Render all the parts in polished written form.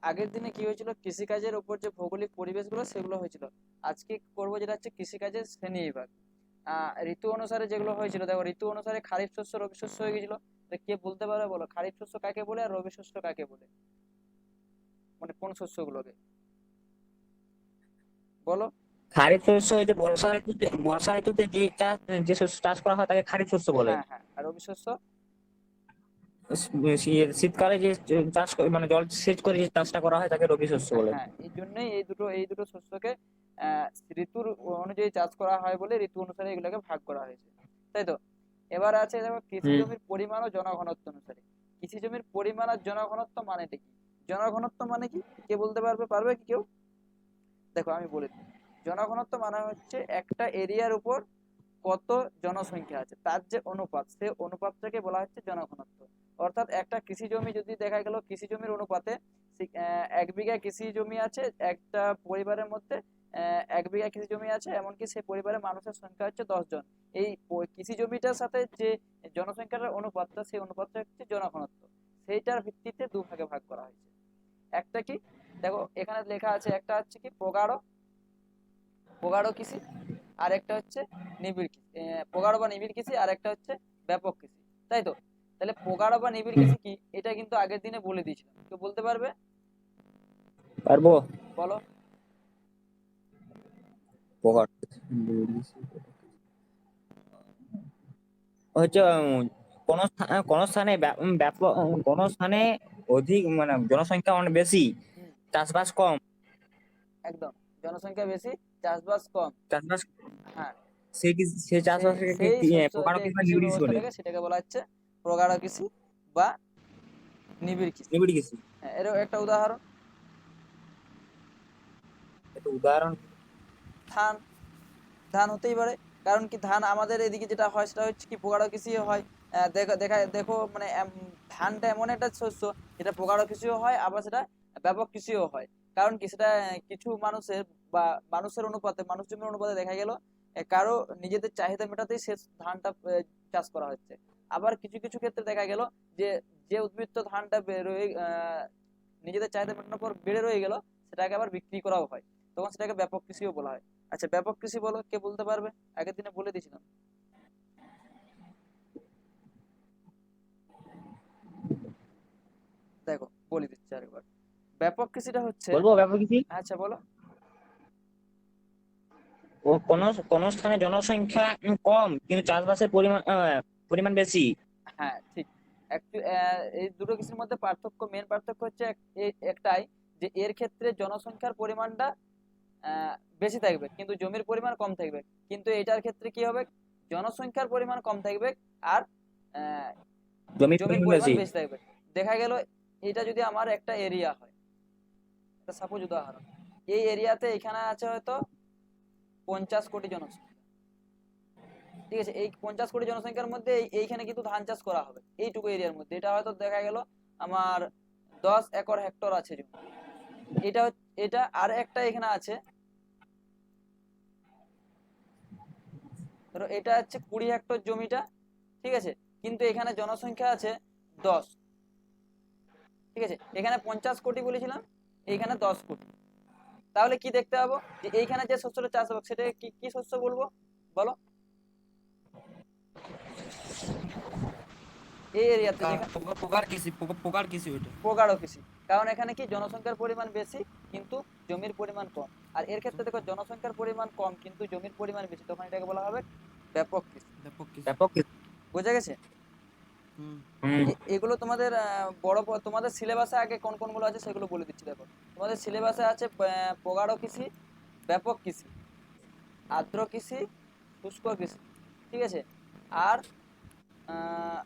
আগের দিনে কি হয়েছিল, কৃষিকাজের উপর যে ভৌগোলিক পরিবেশগুলো সেগুলো হয়েছিল। আজকে করবো যেটা হচ্ছে কৃষিকাজের শ্রেণী বিভাগ। ঋতু অনুসারে যেগুলো হয়েছিল, দেখো ঋতু অনুসারে খারিফ শস্য রবি শস্য হয়ে গেছিল। কে বলতে পারবে বলো, খারিফ শস্য কাকে বলে আর রবি শস্য কাকে বলে? মানে কোন শস্যগুলোকে বলো। খারিফ শস্য হইতে বর্ষা ঋতুতে যে চাষ, যে শস্য চাষ করা হয় তাকে খারিফ শস্য বলে। হ্যাঁ হ্যাঁ, আর রবি শস্য? শীতকালে যে চাষ মানে জল সেচ করে যে চাষটা করা হয় তাকে রবি শস্য বলে। হ্যাঁ, এই জন্যই এই দুটো শস্যকে ঋতুর অনুযায়ী চাষ করা হয় বলে ঋতু অনুসারে এগুলোকে ভাগ করা হয়েছে, তাই তো। এবার আছে দেখো কৃষি হুম। জমির পরিমাণ ও জনঘনত্ব অনুসারে। কৃষি জমির পরিমাণ আর জনঘনত্ব মানেটা কি? জনঘনত্ব মানে কি, কে বলতে পারবে কি কেউ? দেখো আমি বলে দিই। জনঘনত্ব মানে হচ্ছে একটা এরিয়ার উপর কত জনসংখ্যা আছে তার যে অনুপাত, সে অনুপাতটাকে বলা হচ্ছে জনঘনত্ব। অর্থাৎ একটা কৃষি জমি যদি দেখা গেল কৃষি জমির অনুপাতে 1 বিঘা কৃষি জমি আছে একটা পরিবারের মধ্যে, 1 বিঘা কৃষি জমি আছে, এমনকি সেই পরিবারের মানুষের সংখ্যা হচ্ছে 10 জন। এই কৃষি জমিটার সাথে যে জনসংখ্যার অনুপাতটা, সেই অনুপাতটা হচ্ছে জনঘনত্ব। সেইটার ভিত্তিতে দুভাগে ভাগ করা হয়েছে। একটা কি, দেখো এখানে লেখা আছে, একটা হচ্ছে কি প্রগাঢ় প্রগাঢ় কৃষি, আর একটা হচ্ছে নিবিড় কৃষি। প্রগাঢ় বা নিবিড় কৃষি, আর একটা হচ্ছে ব্যাপক কৃষি, তাই তো। তাহলে প্রগাঢ় বা নিবিড় হুম, কৃষি কি, এটা কিন্তু আগের দিনে বলে দিয়েছিলাম, কেউ বলতে পারবে পারবো। বলো। প্রকার হচ্ছে কোন স্থানে ব্যাপক, কোন স্থানে অধিক মানে জনসংখ্যা অনেক বেশি, হুম, চাষবাস কম। একদম। জনসংখ্যা বেশি, চাষবাস কম। চাষবাস হ্যাঁ, সে সেই চাষবাসকে সেই শস্য প্রকার যে কিংবা কৃষি নিবিড় বলে। ব্যবস্থাটাকে সেটাকে বলা হচ্ছে প্রগাঢ় কৃষি বা নিবিড় কৃষি। নিবিড় কৃষি। হ্যাঁ, এরও একটা উদাহরণ একটা উদাহরণ। ধান। ধান হতেই পারে, কারণ কি ধান আমাদের এদিকে যেটা হয় সেটা হচ্ছে কি প্রগাঢ় কৃষি হয়। দেখো মানে ধানটা এমন একটা শস্য যেটা প্রগাঢ় কৃষিও হয়, আবার সেটা ব্যাপক কৃষিও হয়। কারণ কি সেটা কিছু মানুষের বা মানুষের অনুপাতে, মানুষ জমির অনুপাতে দেখা গেল কারো নিজেদের চাহিদা মেটাতেই সে ধানটা চাষ করা হচ্ছে। আবার কিছু কিছু ক্ষেত্রে দেখা গেল যে যে উদ্বৃত্ত ধানটা বেরোয় নিজেদের চাহিদা মেটানোর পর বেড়ে রয়ে গেল, সেটাকে আবার বিক্রি করাও হয়, তখন সেটাকে ব্যাপক কৃষিও বলা হয়। আচ্ছা, ব্যাপক কৃষি বলো, কে বলতে পারবে? আগের দিনে বলে দিয়েছিলাম। দেখো বলে দিচ্ছি আরেকবার। ব্যাপক কৃষিটা হচ্ছে, বলবো ব্যাপক কৃষি। আচ্ছা বলো। ও কোন স্থানে জনসংখ্যা কম কিন্তু চাষবাসের পরিমাণ বেশি। হ্যাঁ ঠিক। এই দুটো কৃষির মধ্যে পার্থক্য, মেন পার্থক্য হচ্ছে একটাই, যে এর ক্ষেত্রে জনসংখ্যার পরিমাণটা বেশি থাকবে কিন্তু জমির পরিমাণ কম থাকবে। কিন্তু এটার ক্ষেত্রে কি হবে, জনসংখ্যার পরিমাণ কম থাকবে আর আহ, জমির জমির পরিমাণ পরিমাণ বেশি। বেশি থাকবে। দেখা গেল এটা যদি আমার একটা এরিয়া হয়, একটা সাপোজ উদাহরণ, এই এরিয়াতে এখানে আছে হয়তো 50 কোটি জনসংখ্যা। ঠিক আছে, এই 50 কোটি জনসংখ্যার মধ্যে এইখানে কিন্তু ধান চাষ করা হবে এইটুকু এরিয়ার মধ্যে। এটা হয়তো দেখা গেল আমার 10 একর হেক্টর আছে জমি। এটা আর একটা এখানে আছে, ধরো এটা হচ্ছে 20 হেক্টর জমিটা। ঠিক আছে, কিন্তু এখানে জনসংখ্যা আছে 10। ঠিক আছে, এখানে 50 কোটি বলেছিলাম, এইখানে 10 কোটি। তাহলে কি দেখতে পাবো, যে এইখানে যে শস্যটা চাষ হবে সেটা কি কি শস্য বলবো বলো, এই এরিয়াতে যেখানে প্রকার কৃষি ওইটা। প্রগাঢ় কৃষি। কারণ এখানে কি জনসংখ্যার পরিমাণ বেশি কিন্তু জমির পরিমাণ কম। আর এর ক্ষেত্রে দেখো জনসংখ্যার পরিমাণ কম কিন্তু জমির পরিমাণ বেশি, তখন এটাকে বলা হবে ব্যাপক কৃষি। ব্যাপক কৃষি। ব্যাপক কৃষি। বোঝা গেছে? হুম। হুম। এগুলো তোমাদের তোমাদের সিলেবাসে আগে কোন কোনগুলো আছে সেগুলো বলে দিচ্ছি। দেখো তোমাদের সিলেবাসে আছে প্রগাঢ় কৃষি, ব্যাপক কৃষি, আর্দ্র কৃষি, শুষ্ক কৃষি। ঠিক আছে, আর আহ,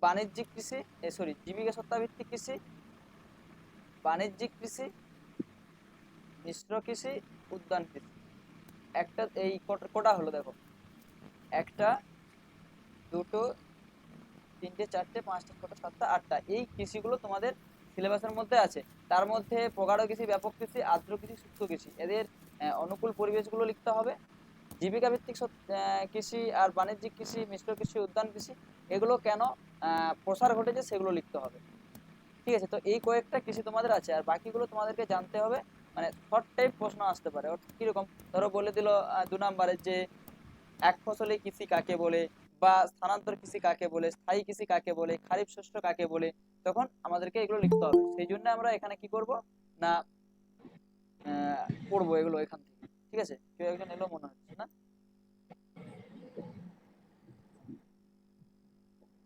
বাণিজ্যিক কৃষি, সরি জীবিকা সত্তাভিত্তিক কৃষি, বাণিজ্যিক কৃষি, মিশ্র কৃষি, উদ্যান কৃষি। একটা এই কোটা হলো, দেখো একটা, দুটো, তিনটে, চারটে, পাঁচটা, ছটা, সাতটা, আটটা, এই কৃষিগুলো তোমাদের সিলেবাসের মধ্যে আছে। তার মধ্যে প্রগাঢ় কৃষি, ব্যাপক কৃষি, আর্দ্র কৃষি, শুষ্ক কৃষি, এদের অনুকূল পরিবেশগুলো লিখতে হবে। জীবিকা ভিত্তিক কৃষি আর বাণিজ্যিক কৃষি, মিশ্র কৃষি, উদ্যান কৃষি, এগুলো কেন প্রসার ঘটেছে সেগুলো লিখতে হবে। ঠিক আছে, তো এই কয়েকটা কৃষি তোমাদের আছে, আর বাকিগুলো তোমাদেরকে জানতে হবে। মানে শর্ট টাইপ প্রশ্ন আসতে পারে, অর্থাৎ কিরকম, ধরো বলে দিল 2 নম্বরে যে এক ফসলি কৃষি কাকে বলে, বা স্থানান্তর কৃষি কাকে বলে, স্থায়ী কৃষি কাকে বলে, খারিফ শস্য কাকে বলে, তখন আমাদেরকে এগুলো লিখতে হবে। সেই জন্য আমরা এখানে কি করব না, পড়বো এগুলো এখান থেকে। ঠিক আছে, কেউ একজন এলো মনে হচ্ছে না?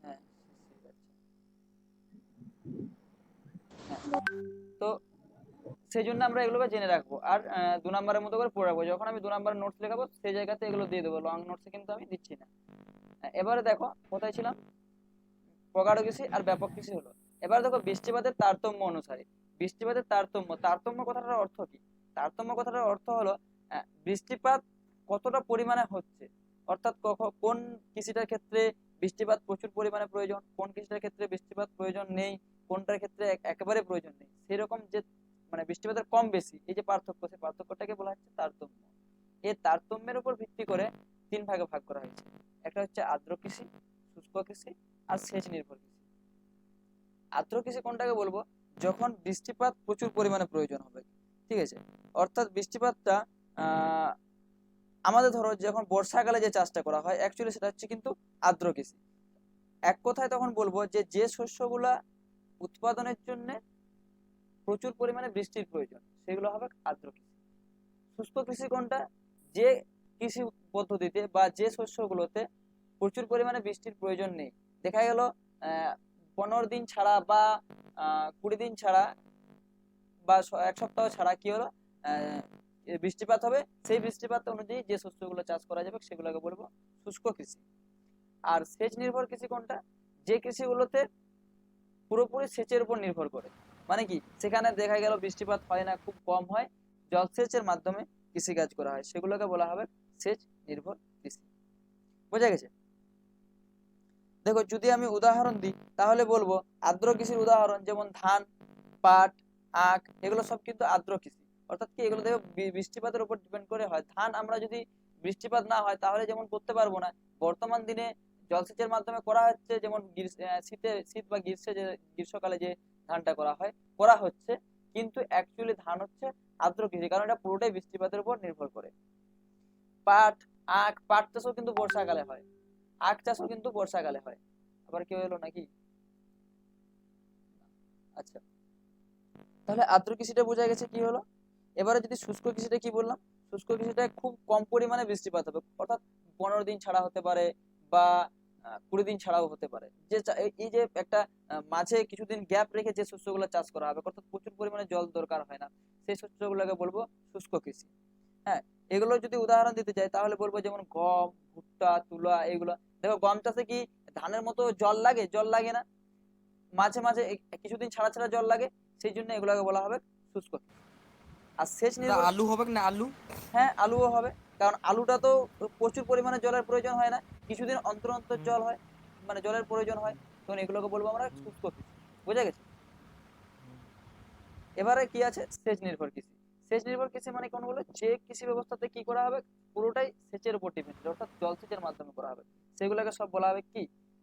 হ্যাঁ, ঠিক আছে। হ্যাঁ, তো সেই জন্য আমরা এগুলোকে জেনে রাখবো, আর 2 নম্বরের মতো করে পড়ে রাখবো। যখন আমি 2 নম্বরের নোটস লেখাবো সেই জায়গাতে এগুলো দিয়ে দেবো, লং নোটসে কিন্তু আমি দিচ্ছি না। এবারে দেখো কোথায় ছিলাম, প্রগাঢ় কৃষি আর ব্যাপক কৃষি হলো। এবার দেখো বৃষ্টিপাতের তারতম্য অনুসারে, বৃষ্টিপাতের তারতম্য, তারতম্য কথাটার অর্থ কি? তারতম্য কথাটার অর্থ হলো বৃষ্টিপাত কতটা পরিমাণে হচ্ছে, অর্থাৎ কোন কৃষিটার ক্ষেত্রে বৃষ্টিপাত প্রচুর পরিমাণে প্রয়োজন, কোন কৃষিটার ক্ষেত্রে বৃষ্টিপাত প্রয়োজন নেই, কোনটার ক্ষেত্রে একেবারে প্রয়োজন নেই, সেরকম যে মানে বৃষ্টিপাতের কম বেশি এই যে পার্থক্য, সেই পার্থক্যটাকে বলা হচ্ছে তারতম্য। এই তারতম্যের উপর ভিত্তি করে 3 ভাগে ভাগ করা হয়েছে। একটা হচ্ছে আর্দ্র কৃষি, শুষ্ক কৃষি, আর সেচ নির্ভর কৃষি। আর্দ্র কৃষি কোনটাকে বলবো, যখন বৃষ্টিপাত প্রচুর পরিমাণে প্রয়োজন হবে। ঠিক আছে, অর্থাৎ বৃষ্টিপাতটা আহ আমাদের ধরো যখন বর্ষাকালে যে চাষটা করা হয় অ্যাকচুয়ালি সেটা হচ্ছে কিন্তু আর্দ্র কৃষি। এক কথায় তখন বলবো যে যে শস্যগুলা উৎপাদনের জন্য প্রচুর পরিমাণে বৃষ্টির প্রয়োজন সেগুলো হবে আর্দ্র কৃষি। শুষ্ক কৃষি কোনটা, যে কৃষি পদ্ধতিতে বা যে শস্যগুলোতে প্রচুর পরিমাণে বৃষ্টির প্রয়োজন নেই, দেখা গেল 15 দিন ছাড়া বা 20 দিন ছাড়া বা 1 সপ্তাহ ছাড়া কি হলো বৃষ্টিপাত হবে, সেই বৃষ্টিপাত অনুযায়ী যে শস্যগুলো চাষ করা যাবে সেগুলোকে বলবো শুষ্ক কৃষি। আর সেচ নির্ভর কৃষি কোনটা, যে কৃষিগুলোতে পুরোপুরি সেচের উপর নির্ভর করে, মানে কি সেখানে দেখা গেল বৃষ্টিপাত হয় না, খুব কম হয়, জলসেচের মাধ্যমে কৃষিকাজ করা হয়, সেগুলোকে বলা হবে সেচ নির্ভর কৃষি। বোঝা গেছে? দেখো যদি আমি উদাহরণ দিই তাহলে বলবো আর্দ্র কৃষির উদাহরণ যেমন ধান, পাট, আখ, এগুলো সব কিন্তু আর্দ্র কৃষি। অর্থাৎ কি এগুলো দেখো বৃষ্টিপাতের উপর ডিপেন্ড করে হয়। ধান আমরা যদি বৃষ্টিপাত না হয় তাহলে যেমন করতে পারবো না, বর্তমান দিনে জলসেচের মাধ্যমে করা হচ্ছে, যেমন শীত বা গ্রীষ্মকালে যে ধানটা করা হচ্ছে, কিন্তু অ্যাকচুয়ালি ধান হচ্ছে আর্দ্র কৃষি, কারণ এটা পুরোটাই বৃষ্টিপাতের উপর নির্ভর করে। পাট, আখ, পাট চাষও কিন্তু বর্ষাকালে হয়, আখ চাষও কিন্তু বর্ষাকালে হয়। আবার কেউ এলো নাকি? আচ্ছা, তাহলে আর্দ্র কৃষিটা বোঝা গেছে কি হলো। এবারে যদি শুষ্ক কৃষিটা কি বললাম, শুষ্ক কৃষিটা খুব কম পরিমাণে বৃষ্টিপাত হবে, অর্থাৎ 15 দিন ছাড়া হতে পারে বা 20 দিন ছাড়াও হতে পারে। যে এই যে একটা মাঝে কিছুদিন গ্যাপ রেখে যে শস্যগুলো চাষ করা হবে, অর্থাৎ প্রচুর পরিমাণে জল দরকার হয় না, সেই শস্যগুলোকে বলবো শুষ্ক কৃষি। হ্যাঁ, এগুলো যদি উদাহরণ দিতে চাই তাহলে বলবো যেমন গম, ভুট্টা, তুলা, এগুলো। দেখো গম চাষে কি ধানের মতো জল লাগে? জল লাগে না, মাঝে মাঝে কিছুদিন ছাড়া ছাড়া জল লাগে, সেই জন্য এগুলোকে বলা হবে শুষ্ক কৃষি। আর সেচ তা নির্ভর, আলু হবে না আলু? হ্যাঁ আলুও হবে, কারণ আলুটা তো প্রচুর পরিমাণে জলের প্রয়োজন হয় না, কিছুদিন অন্তর অন্তর হুম, জল হয়, মানে জলের প্রয়োজন হয়, তখন এগুলোকে বলবো আমরা হুম, শুষ্ক কৃষি। বোঝা গেছে? হুম, এবারে কি আছে, সেচ নির্ভর কৃষি। সেচ নির্ভর কৃষি মানে কোন বলে, যে কৃষি ব্যবস্থাতে কি করা হবে, পুরোটাই সেচের উপর ডিপেন্ডেন্ট, অর্থাৎ জলসেচের মাধ্যমে করা হবে, সেগুলোকে সব বলা হবে কি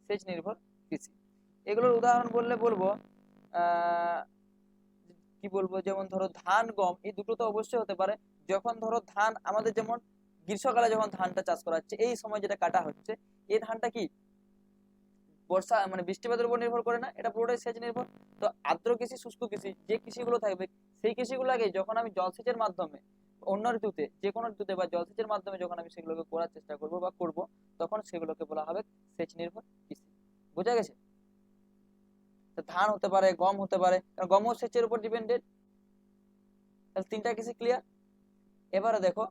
সেচ নির্ভর কৃষি। এগুলোর উদাহরণ বললে বলবো আহ কি বলবো, যেমন ধরো ধান, গম, এই দুটো তো অবশ্যই হতে পারে। যখন ধরো ধান আমাদের যেমন গ্রীষ্মকালে যখন ধানটা চাষ করা হচ্ছে, এই সময় যেটা কাটা হচ্ছে, এই ধানটা কি বর্ষা মানে বৃষ্টিপাতের উপর নির্ভর করে না, এটা পুরোটাই সেচ নির্ভর। তো আর্দ্র কৃষি, শুষ্ক কৃষি, যে কৃষিগুলো থাকবে সেই কৃষিগুলো আগে যখন আমি জলসেচের মাধ্যমে অন্য ঋতুতে, যে কোনো ঋতুতে বা জলসেচের মাধ্যমে যখন আমি সেগুলোকে করার চেষ্টা করব বা করব, তখন সেগুলোকে বলা হবে সেচ নির্ভর কৃষি। বোঝা গেছে? তো ধান হতে পারে, গম হতে পারে, কারণ গমও সেচের উপর ডিপেন্ডেন্ট। তাহলে 3টা কৃষি ক্লিয়ার। এবারে দেখো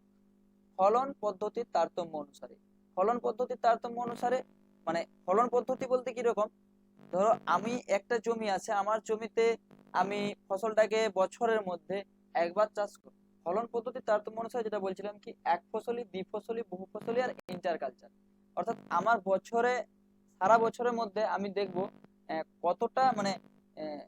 ফলন পদ্ধতির তারতম্য অনুসারে, ফলন পদ্ধতির তারতম্য অনুসারে মানে ফলন পদ্ধতি বলতে কি রকম, ধরো আমি একটা জমি আছে, আমার জমিতে আমি ফসলটাকে বছরের মধ্যে একবার চাষ করি। ফলন পদ্ধতির তারতম্য অনুসারে যেটা বলছিলাম কি এক ফসলি, দ্বিফসলি, বহু ফসলি আর ইন্টার কালচার, অর্থাৎ আমার বছরে সারা বছরের মধ্যে আমি দেখবো কতটা মানে আহ,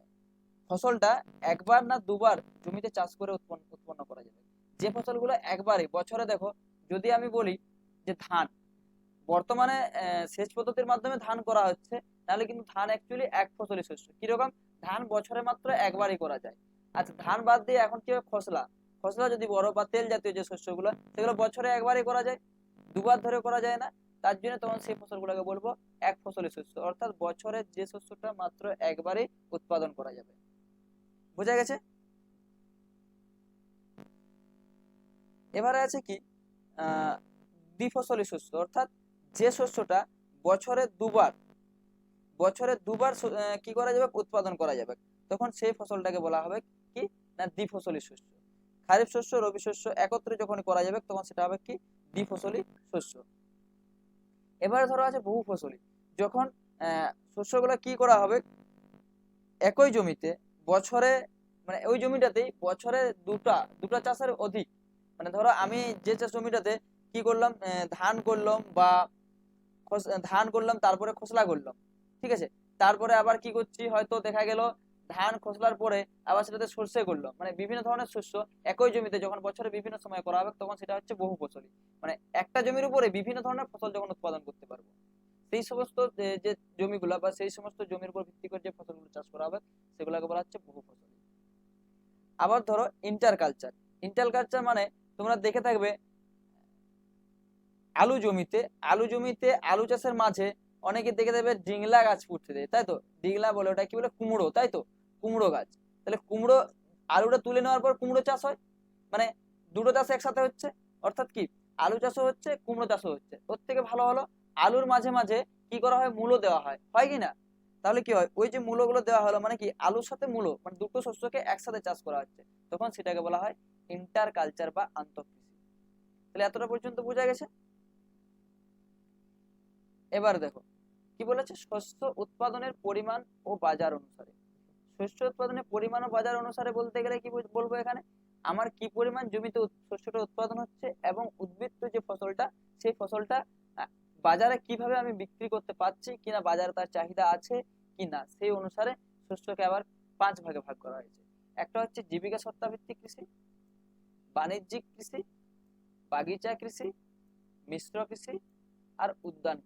ফসলটা একবার না দুবার জমিতে চাষ করে উৎপন্ন করা যাবে। যে ফসলগুলো একবারে বছরে, দেখো যদি আমি বলি যে ধান, বর্তমানে সেচ পদ্ধতির মাধ্যমে ধান করা হচ্ছে, তাহলে কিন্তু ধান অ্যাকচুয়ালি এক ফসলি শস্য। কিরকম, ধান বছরে মাত্র একবারই করা যায়। আচ্ছা, ধান বাদ দিয়ে এখন কি হয়, খসলা। খসলা যদি বড় বা তেল জাতীয় যে শস্যগুলো, সেগুলো বছরে একবারই করা যায়, দুবার ধরে করা যায় না। তার জন্য তখন সেই ফসলগুলোকে বলবো এক ফসলি শস্য, অর্থাৎ বছরে যে শস্যটা মাত্র একবারই উৎপাদন করা যাবে। বোঝা গেছে? এবারে আছে কি দ্বিফসলী শস্য, অর্থাৎ যে শস্যটা বছরে দুবার কি করা যাবে, উৎপাদন করা যাবে, তখন সেই ফসলটাকে বলা হবে কি না দ্বিফসলী শস্য। খারিফ শস্য রবি শস্য একত্রে যখন করা যাবে তখন সেটা হবে কি দ্বিফসলী শস্য। এবারে ধরো আছে বহু ফসলি, যখন শস্যগুলো কি করা হবে, একই জমিতে বছরে মানে ওই জমিটাতেই বছরে দুটা দুটা চাষের অধিক, মানে ধরো আমি যে চাষ জমিটাতে কি করলাম, ধান করলাম বা ধান করলাম, তারপরে খসলা করলাম, ঠিক আছে, তারপরে আবার কি করছি, হয়তো দেখা গেল ধান খসলার পরে আবার সেটাতে সর্ষে করলাম, মানে বিভিন্ন ধরনের শস্য একই জমিতে যখন বছরে বিভিন্ন সময় করা হবে তখন সেটা হচ্ছে বহু ফসলি। মানে একটা জমির উপরে বিভিন্ন ধরনের ফসল যখন উৎপাদন করতে পারবো, সেই সমস্ত যে জমিগুলা বা সেই সমস্ত জমির উপর ভিত্তি করে যে ফসলগুলো চাষ করা হবে সেগুলোকে বলা হচ্ছে বহু ফসলি। আবার ধরো ইন্টারকালচার। ইন্টারকালচার মানে তোমরা দেখে থাকবে আলু জমিতে আলু চাষের মাঝে অনেকে দেখে দেবে ডিংলা গাছ পুঁততে দেয়, তাই তো? ডিংলা বলে, ওটা কি বলে, কুমড়ো, তাই তো? কুমড়ো গাছ। তাহলে কুমড়ো, আলুটা তুলে নেওয়ার পর কুমড়ো চাষ হয়, মানে দুটো চাষ একসাথে হচ্ছে, অর্থাৎ কি আলু চাষও হচ্ছে কুমড়ো চাষও হচ্ছে। ওর থেকে ভালো হলো আলুর মাঝে মাঝে কি করা হয়, মূলো দেওয়া হয়, হয় কি না? তাহলে কি হয়, ওই যে মূলগুলো দেওয়া হলো মানে কি আলুর সাথে মূলো, মানে দুটো শস্যকে একসাথে চাষ করা হচ্ছে, তখন সেটাকে বলা হয় ইন্টার কালচার বা আন্তঃকৃষি। তাহলে এতটা পর্যন্ত বোঝা গেছে? এবার দেখো কি বলেছে, শস্য উৎপাদনের পরিমাণ ও বাজার অনুসারে। শস্য উৎপাদনের পরিমাণ ও বাজার অনুসারে বলতে গেলে কি বলবো, এখানে আমার কি পরিমাণ জমিতে শস্যটা উৎপাদন হচ্ছে এবং উদ্বৃত্ত যে ফসলটা, সেই ফসলটা বাজারে কিভাবে আমি বিক্রি করতে পারছি কিনা, বাজারে তার চাহিদা আছে কিনা, সেই অনুসারে শস্যকে আবার 5 ভাগে ভাগ করা হয়েছে। একটা হচ্ছে জীবিকা সত্তাভিত্তিক কৃষি, বাণিজ্যিক কৃষি, বাগিচা কৃষি, মিশ্র কৃষি আর উদ্যান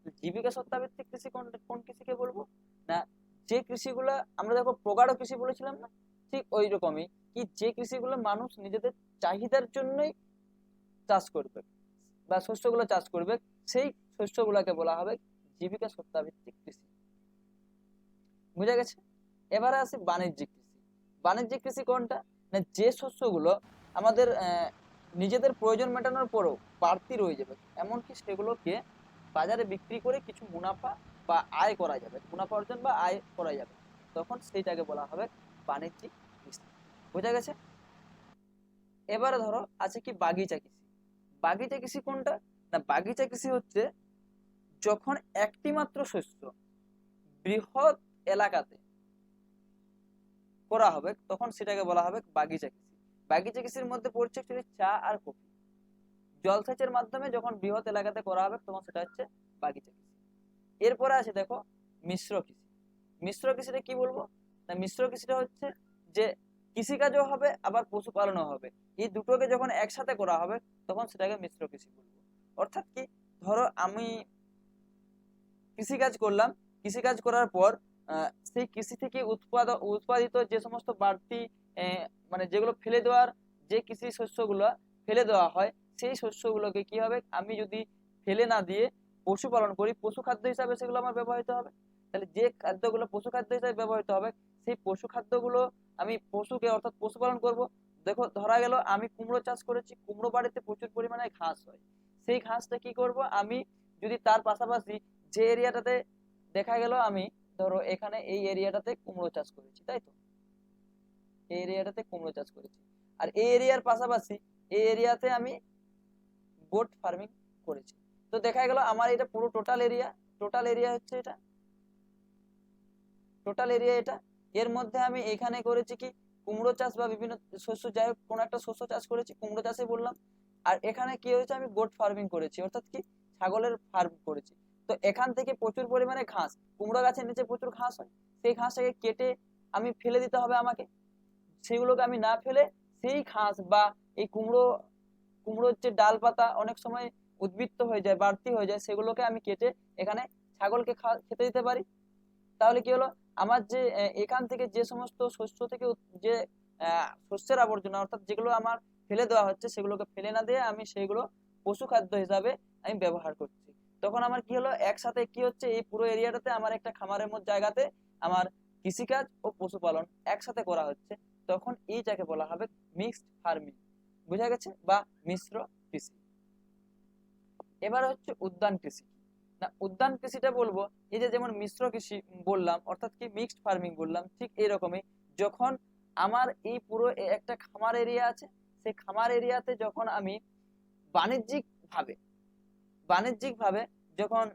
কৃষি। জীবিকা সত্তাভিত্তিক কৃষি কোন কোন কৃষিকে বলবো না, যে কৃষিগুলো আমরা দেখো প্রগাঢ় কৃষি বলেছিলাম না, ঠিক ওই রকমই কি যে কৃষিগুলো মানুষ নিজেদের চাহিদার জন্যই চাষ করবে বা শস্যগুলো চাষ করবে, সেই শস্যগুলোকে বলা হবে জীবিকা সত্তাভিত্তিক কৃষি। বুঝা গেছে? এবারে আসি বাণিজ্যিক কৃষি। বাণিজ্যিক কৃষি কোনটা না, যে শস্যগুলো আমাদের নিজেদের প্রয়োজন মেটানোর পরও বাড়তি রয়ে যাবে, এমনকি সেগুলোকে বাজারে বিক্রি করে কিছু মুনাফা বা আয় করা যাবে, মুনাফা অর্জন বা আয় করা যাবে, তখন সেইটাকে বলা হবে বাণিজ্যিক কৃষি। বোঝা গেছে? এবারে ধরো আছে কি বাগিচা কৃষি। বাগিচা কৃষি কোনটা না, বাগিচা কৃষি হচ্ছে যখন একটি মাত্র শস্য বৃহৎ এলাকাতে করা হবে তখন সেটাকে বলা হবে বাগিচা কৃষি। বাগিচা কৃষির মধ্যে পড়ছে চা আর কফি, জলসেচের মাধ্যমে যখন বৃহৎ এলাকাতে করা হবে তখন সেটা হচ্ছে বাগিচা কৃষি। এরপরে আছে দেখো মিশ্র কৃষি। মিশ্র কৃষিটা কি বলবো না, মিশ্র কৃষিটা হচ্ছে যে কৃষিকাজও হবে আবার পশুপালনও হবে, এই দুটোকে যখন একসাথে করা হবে তখন সেটাকে মিশ্র কৃষি বলবো। অর্থাৎ কি, ধরো আমি কৃষিকাজ করলাম, কৃষিকাজ করার পর সেই কৃষি থেকে উৎপাদিত যে সমস্ত বাড়তি মানে যেগুলো ফেলে দেওয়ার, যে কৃষি শস্যগুলো ফেলে দেওয়া হয় সেই শস্যগুলোকে কি হবে, আমি যদি ফেলে না দিয়ে পশুপালন করি, পশু খাদ্য হিসাবে সেগুলো আমার ব্যবহৃত হবে। তাহলে যে খাদ্যগুলো পশু খাদ্য হিসাবে ব্যবহৃত হবে, সেই পশু খাদ্যগুলো আমি পশুকে অর্থাৎ পশুপালন করব। দেখো ধরা গেল আমি কুমড়ো চাষ করেছি, কুমড়ো বাড়িতে প্রচুর পরিমাণে ঘাস হয়, সেই ঘাসটা কি করব, আমি যদি তার পাশাপাশি যে এরিয়াটাতে দেখা গেল আমি ধরো এখানে এই এরিয়াটাতে কুমড়ো চাষ করেছি, তাই তো? এই এরিয়াটাতে কুমড়ো চাষ করেছি, আর এই এরিয়ার পাশাপাশি এই এরিয়াতে আমি গোট ফার্মিং করেছি। তো দেখা গেল আমার এটা পুরো টোটাল এরিয়া হচ্ছে এটা, টোটাল এরিয়া এটা। এর মধ্যে আমি এখানে করেছি কি কুমড়ো চাষ বা বিভিন্ন শস্য, যাই হোক কোনো একটা শস্য চাষ করেছি, কুমড়ো চাষে বললাম। আর এখানে কি হয়েছে, আমি গোট ফার্মিং করেছি, অর্থাৎ কি ছাগলের ফার্ম করেছি। তো এখান থেকে প্রচুর পরিমাণে ঘাস, কুমড়ো গাছের নিচে প্রচুর ঘাস হয়, সেই ঘাসটাকে কেটে আমি ফেলে দিতে হবে আমাকে, সেগুলোকে আমি না ফেলে সেই ঘাস বা এই কুমড়োর যে ডাল পাতা অনেক সময় উদ্বৃত্ত হয়ে যায়, বাড়তি হয়ে যায়, সেগুলোকে আমি কেটে এখানে ছাগলকে খেতে দিতে পারি। তাহলে কি হলো, আমার যে এখান থেকে যে সমস্ত শস্য থেকে যে শস্যের আবর্জনা অর্থাৎ যেগুলো আমার ফেলে দেওয়া হচ্ছে সেগুলোকে ফেলে না দিয়ে আমি সেগুলো পশু খাদ্য হিসাবে আমি ব্যবহার করছি। তখন আমার কি হলো, একসাথে কি হচ্ছে, এই পুরো এরিয়াটাতে আমার একটা খামারের মধ্যে জায়গাতে আমার কৃষিকাজ ও পশুপালন একসাথে করা হচ্ছে। তখন এইটাকে বলা হবে মিক্সড ফার্মিং। বোঝা গেছে? বা মিশ্র কৃষি। এবার হচ্ছে উদ্যান কৃষি। না, উদ্যান কৃষিটা বলবো এই যে যেমন মিশ্র কৃষি বললাম অর্থাৎ কি মিক্সড ফার্মিং বললাম, ঠিক এইরকমই যখন আমার এই পুরো একটা খামার এরিয়া আছে, সেই খামার এরিয়াতে যখন আমি বাণিজ্যিক ভাবে বাণিজ্যিক ভাবে যখন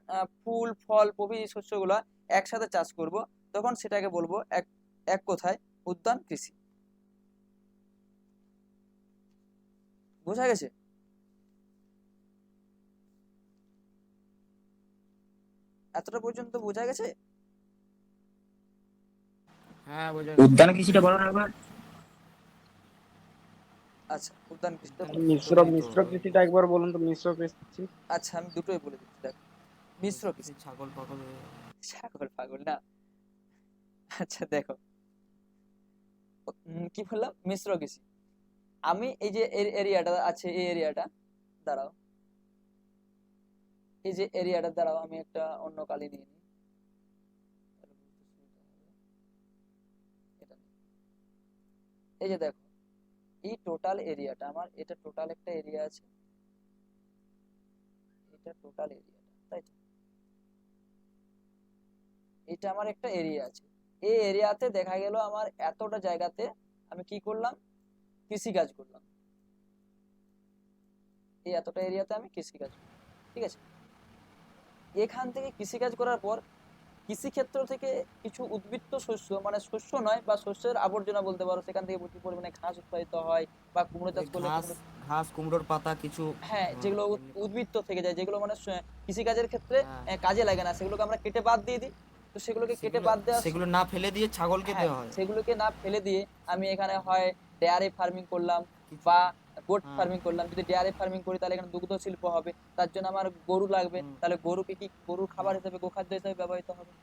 ফুল ফল প্রভৃতি শস্যগুলা একসাথে চাষ করব, তখন সেটাকে বলবো এক এক কথায় উদ্যান কৃষি। বোঝা গেছে? এতটা পর্যন্ত বোঝা গেছে? হ্যাঁ বোঝা উদ্যান কৃষিটা বলো না একবার। আচ্ছা, উদ্যান কৃষিটা উদ্যান বলি। কৃষি মিশ্র বললেই তো মিশ্র হলো। কৃষিটা একবার বলুন তো, মিশ্র কৃষি। আচ্ছা, আমি দুটোই বলে দিচ্ছি। দেখো, মিশ্র কৃষি, ছাগল পাগল ছাগল পাগল না। আচ্ছা দেখো, কি বললাম, মিশ্র কৃষি। আমি এই যে এরিয়াটা আছে, এই এরিয়াটা দাঁড়াও, এই যে এরিয়াটা দাঁড়াও, আমি একটা অন্য কালি নিয়ে নিই, তাহলে বুঝতে সুবিধা হবে। এটা নিই। এই যে দেখো, এই টোটাল এরিয়াটা আমার, এটা টোটাল একটা এরিয়া আছে, এটা টোটাল এরিয়াটা, তাই তো? এটা আমার একটা এরিয়া আছে। এই এরিয়াতে দেখা গেল আমার এতটা জায়গাতে আমি কি করলাম, কৃষি কাজ করলাম। এই এতটা এরিয়াতে আমি কৃষি কাজ করলাম, ঠিক আছে? এখান থেকে কৃষি কাজ করার পর কৃষি ক্ষেত্র থেকে কিছু উদ্বৃত্ত শস্য, মানে শস্য নয় বা শস্যের আবর্জনা বলতে পারো, সেখান থেকে প্রচুর পরিমাণে ঘাস উৎপাদিত হয়, বা কুমড়ো চাষ করলে ঘাস ঘাস কুমড়োর পাতা কিছু হ্যাঁ, যেগুলো এমনি পাতা। উদ্বৃত্ত থেকে যায়, যেগুলো মানে কৃষিকাজের ক্ষেত্রে হ্যাঁ কাজে লাগে না, সেগুলোকে আমরা কেটে বাদ দিয়ে দিই। তো সেগুলোকে কেটে সেগুলো বাদ দেওয়া, সেগুলো না ফেলে দিয়ে ছাগলকে হ্যাঁ, দেওয়া হয় সেগুলোকে না ফেলে দিয়ে আমি এখানে হয় ডেয়ারি ফার্মিং করলাম কিছু। বা গোট হ্যাঁ ফার্মিং করলাম। যদি ডেয়ারি ফার্মিং করি তাহলে এখানে দুগ্ধ শিল্প হবে, তার জন্য আমার গরু লাগবে, হুম, তাহলে গরুকে কি গরুর খাবার হ্যাঁ হিসেবে গোখাদ্য হিসেবে ব্যবহৃত হবে।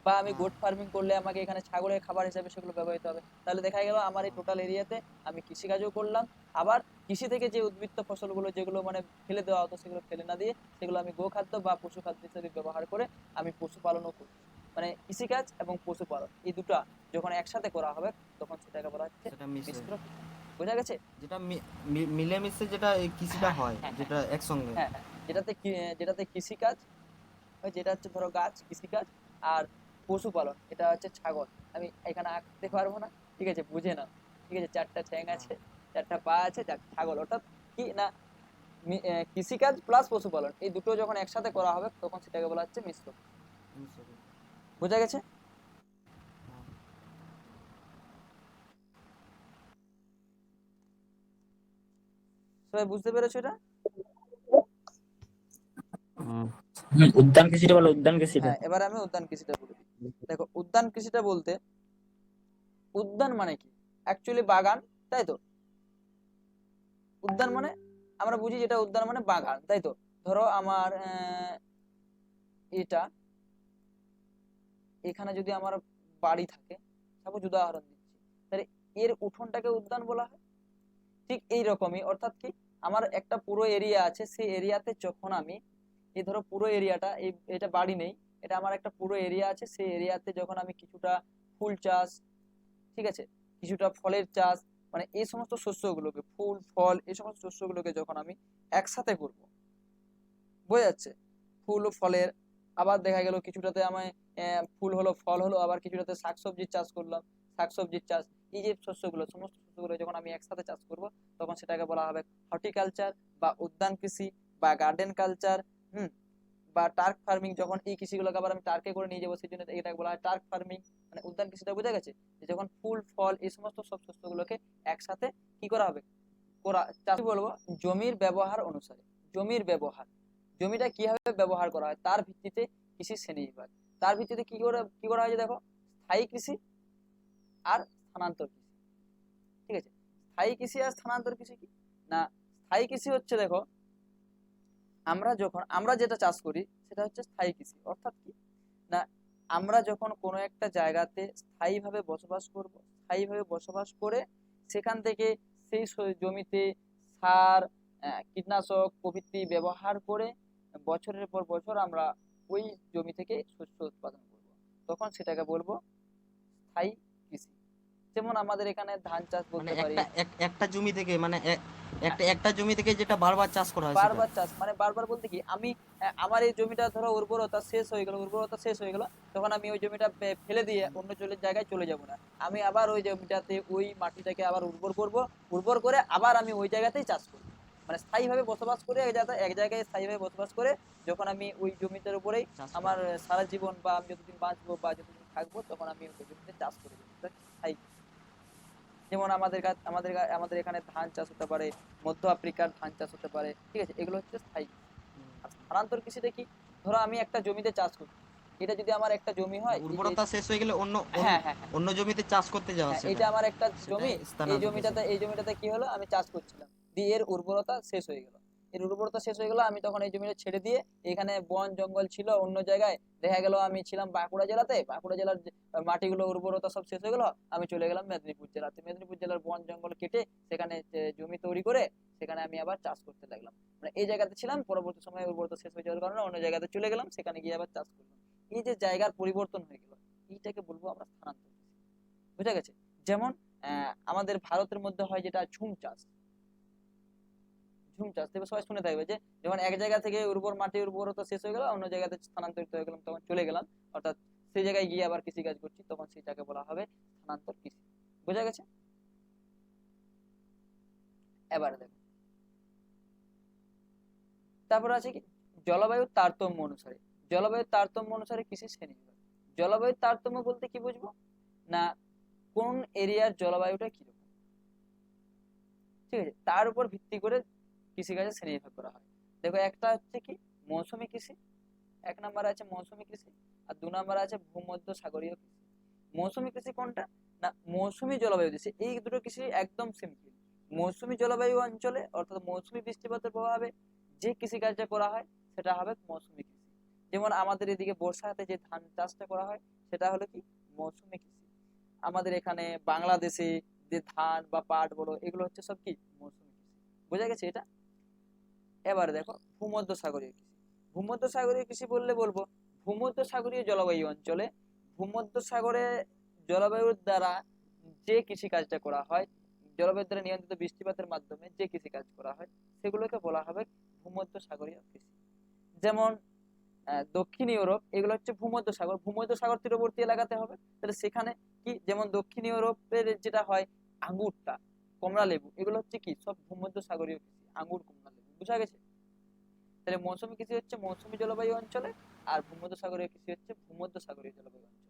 বা আমি হ্যাঁ গোট ফার্মিং করলে আমাকে এখানে ছাগলের খাবার হিসেবে সেগুলো ব্যবহৃত হবে। তাহলে দেখা গেল আমার এই হ্যাঁ, টোটাল এরিয়াতে আমি কৃষিকাজও করলাম, আবার কৃষি থেকে যে উদ্বৃত্ত ফসলগুলো যেগুলো মানে ফেলে দেওয়া হতো সেগুলো ফেলে না দিয়ে সেগুলো আমি গোখাদ্য বা পশু খাদ্য হিসেবে ব্যবহার করে আমি পশুপালনও করি। মানে কৃষিকাজ এবং পশুপালন এই দুটো যখন একসাথে করা হবে তখন সেটাকে বলা হচ্ছে সেটা মিশে মিশ্র কৃষি। বোঝা গেছে? যেটা মিলেমিশে যেটা এই কৃষিটা হ্যাঁ হয় হ্যাঁ হ্যাঁ যেটা একসঙ্গে। হ্যাঁ হ্যাঁ, যেটাতে কৃষিকাজ, যেটা হচ্ছে ধরো গাছ কৃষিকাজ, আর পশুপালন এটা হচ্ছে ছাগল। আমি এখানে আঁকতে পারবো না, ঠিক আছে, বুঝে নাও। ঠিক আছে, চারটা ঠ্যাং হ্যাঁ আছে, চারটা পা আছে, ছাগল, অর্থাৎ কি না, কৃষিকাজ প্লাস পশুপালন এই দুটো যখন একসাথে করা হবে তখন সেটাকে বলা হচ্ছে মিশ্র। মিশে গেছে। বোঝা গেছে? হ্যাঁ সবাই বুঝতে পেরেছো এটা? উদ্যান কৃষিটা বলো, উদ্যান কৃষিটা। হ্যাঁ, এবার আমি উদ্যান কৃষিটা বলে দিই। দেখো, উদ্যান কৃষিটা বলতে উদ্যান মানে কি, অ্যাকচুয়ালি বাগান, তাই তো? উদ্যান মানে আমরা বুঝি যেটা উদ্যান মানে বাগান, তাই তো? ধরো আমার এটা এখানে যদি আমার বাড়ি থাকে, সাপোজ উদাহরণ দিচ্ছি, তাহলে এর উঠোনটাকে উদ্যান বলা হয়। ঠিক এই রকমই, অর্থাৎ কি, আমার একটা পুরো এরিয়া আছে, সেই এরিয়াতে যখন আমি এই ধরো পুরো এরিয়াটা, এটা বাড়ি নেই, এটা আমার একটা পুরো এরিয়া আছে, সেই এরিয়াতে যখন আমি কিছুটা ফুল চাষ, ঠিক আছে, কিছুটা ফলের চাষ, মানে এই সমস্ত শস্যগুলোকে, ফুল ফল এই সমস্ত শস্যগুলোকে যখন আমি একসাথে করব, বোঝা যাচ্ছে, ফুল ও ফলের, আবার দেখা গেল কিছুটাতে আমি ফুল হলো ফল হলো, আবার কিছুটাতে শাকসবজির চাষ করলাম, শাকসবজির চাষ, এই যে শস্যগুলো, সমস্ত শস্যগুলো যখন আমি একসাথে চাষ করব তখন সেটাকে বলা হবে হর্টিকালচার বা উদ্যান কৃষি বা গার্ডেন কালচার। হুম। বা টার্ক ফার্মিং, যখন এই কৃষিগুলোকে আবার আমি টার্কে করে নিয়ে যাবো সেই জন্য এটাকে বলা হয় টার্ক ফার্মিং। মানে উদ্যান কৃষিটা বোঝা গেছে, যে যখন ফুল ফল এই সমস্ত সব শস্যগুলোকে একসাথে কি করা হবে, চাষ বলবো জমির ব্যবহার অনুসারে। জমির ব্যবহার, জমিটা কিভাবে ব্যবহার করা হয় তার ভিত্তিতে কৃষি শ্রেণী বিভাগ। তার ভিত্তিতে কি করা হয় যে দেখো, স্থায়ী কৃষি আর স্থানান্তর কৃষি। ঠিক আছে, স্থায়ী কৃষি আর স্থানান্তর কৃষি কি না, স্থায়ী কৃষি হচ্ছে দেখো, আমরা যেটা চাষ করি সেটা হচ্ছে স্থায়ী কৃষি, অর্থাৎ কি না, আমরা যখন কোনো একটা জায়গাতে স্থায়ীভাবে বসবাস করব, স্থায়ীভাবে বসবাস করে সেখান থেকে সেই জমিতে সার, কীটনাশক প্রভৃতি ব্যবহার করে বছরের পর বছর আমরা ওই জমি থেকে শস্য উৎপাদন করব, তখন সেটাকে বলবো স্থায়ী কৃষি। যেমন আমাদের এখানে ধান চাষ মানে বলতে পারি। একটা জমি থেকে মানে একটা জমি থেকে যেটা বারবার চাষ করা হয় সেটা। বারবার চাষ মানে বারবার বলতে কি, আমি আমার এই জমিটা ধরো উর্বরতা শেষ হয়ে গেল, উর্বরতা শেষ হয়ে গেল, তখন আমি ওই জমিটা ফেলে দিয়ে অন্য জায়গায় চলে যাব না। আমি আবার ওই জমিটাতে ওই মাটিটাকে আবার উর্বর করব, উর্বর করে আবার আমি ওই জায়গাতেই চাষ করব। মানে স্থায়ীভাবে বসবাস করে এক জায়গায় স্থায়ীভাবে বসবাস করে যখন আমি ওই জমিটার উপরেই চাষ আমার সারা জীবন বা আমি যতদিন বাঁচবো বা যতদিন থাকবো তখন আমি ওই জমিতে চাষ করে যাবো, এটা স্থায়ী। যেমন আমাদের এখানে ধান চাষ হতে পারে, মধ্য আফ্রিকার ধান চাষ হতে পারে, ঠিক আছে, এগুলো হচ্ছে স্থায়ী। আর স্থানান্তর কৃষিতে কি, ধরো আমি একটা জমিতে চাষ করছি, এটা যদি আমার একটা জমি হয়, উর্বরতা শেষ হয়ে গেলে অন্য হ্যাঁ হ্যাঁ হ্যাঁ অন্য জমিতে চাষ করতে যাওয়া হ্যাঁ, সেটা এটা আমার একটা জমি, সেটাই স্থানান্তর কৃষি। এই জমিটাতে কি হলো, আমি চাষ করছিলাম, দিয়ে এর উর্বরতা শেষ হয়ে গেল, এর উর্বরতা শেষ হয়ে গেল, আমি তখন এই জমিটা ছেড়ে দিয়ে এখানে বন জঙ্গল ছিল অন্য জায়গায়, দেখা গেল আমি ছিলাম বাঁকুড়া জেলাতে, বাঁকুড়া জেলার মাটিগুলো উর্বরতা সব শেষ হয়ে গেল, আমি চলে গেলাম মেদিনীপুর জেলাতে, মেদিনীপুর জেলার বন জঙ্গল কেটে সেখানে জমি তৈরি করে সেখানে আমি আবার চাষ করতে লাগলাম। মানে এই জায়গাতে ছিলাম, পরবর্তী সময়ে উর্বরতা শেষ হয়ে যাওয়ার কারণে অন্য জায়গাতে চলে গেলাম, সেখানে গিয়ে আবার চাষ করলাম। এই যে জায়গার পরিবর্তন হয়ে গেল, এইটাকে বলবো আমরা স্থানান্তর। বুঝা গেছে? যেমন আমাদের ভারতের মধ্যে হয় যেটা ঝুম চাষ, ঝুম চাষ তবে সবাই শুনে থাকবে যে যখন এক জায়গা থেকে উর্বর মাটি উর্বরতা শেষ হয়ে গেল, অন্য জায়গাতে স্থানান্তরিত হয়ে গেলাম, তখন চলে গেলাম, অর্থাৎ সেই জায়গায় গিয়ে আবার কৃষি কাজ করছি, তখন সেটাকে বলা হবে স্থানান্তর কৃষি। বোঝা গেছে? এবার দেখো, তারপর আছে কি জলবায়ুর তারতম্য অনুসারে, জলবায়ুর তারতম্য অনুসারে কৃষি শ্রেণী। জলবায়ুর তারতম্য বলতে কি বুঝবো না, কোন এরিয়ার জলবায়ুটা কিরকম, ঠিক আছে, তার উপর ভিত্তি করে কৃষিকাজে শ্রেণীবিভাগ করা হয়। দেখো, একটা হচ্ছে কি মৌসুমী কৃষি, এক নম্বর আছে মৌসুমী কৃষি, আর 2 নম্বর আছে ভূমধ্য সাগরীয় কৃষি। মৌসুমী কৃষি কোনটা না, মৌসুমী জলবায়ু দেশে, এই দুটো কৃষি একদম সিম্পল। মৌসুমী জলবায়ু অঞ্চলে অর্থাৎ মৌসুমী বৃষ্টিপাতের প্রভাবে যে কৃষিকাজটা করা হয় সেটা হবে মৌসুমী কৃষি। যেমন আমাদের এদিকে বর্ষাতে যে ধান চাষটা করা হয় সেটা হলো কি মৌসুমী কৃষি। আমাদের এখানে বাংলাদেশে যে ধান বা পাট বলো, এগুলো হচ্ছে সব কি মৌসুমী কৃষি। বোঝা গেছে এটা? এবারে দেখো ভূমধ্য সাগরীয় কৃষি। ভূমধ্য সাগরীয় কৃষি বললে বলবো ভূমধ্য সাগরীয় জলবায়ু অঞ্চলে ভূমধ্য সাগরে জলবায়ুর দ্বারা যে কৃষি কাজটা করা হয়, জলবায়ুর দ্বারা নিয়ন্ত্রিত বৃষ্টিপাতের মাধ্যমে যে কৃষি কাজ করা হয় সেগুলোকে বলা হবে ভূমধ্য সাগরীয় কৃষি। যেমন দক্ষিণ ইউরোপ, এগুলো হচ্ছে ভূমধ্য সাগর, ভূমধ্য সাগর তীরবর্তী এলাকাতে হবে, তাহলে সেখানে কি, যেমন দক্ষিণ ইউরোপের যেটা হয় আঙ্গুরটা, কমলা লেবু, এগুলো হচ্ছে কি সব ভূমধ্য সাগরীয় কৃষি, আঙ্গুর কমলা লেবু। বুঝা গেছে? তাহলে মৌসুমী কৃষি হচ্ছে মৌসুমী জলবায়ু অঞ্চলে, আর ভূমধ্য সাগরীয় কৃষি হচ্ছে ভূমধ্য সাগরীয় জলবায়ু অঞ্চলে।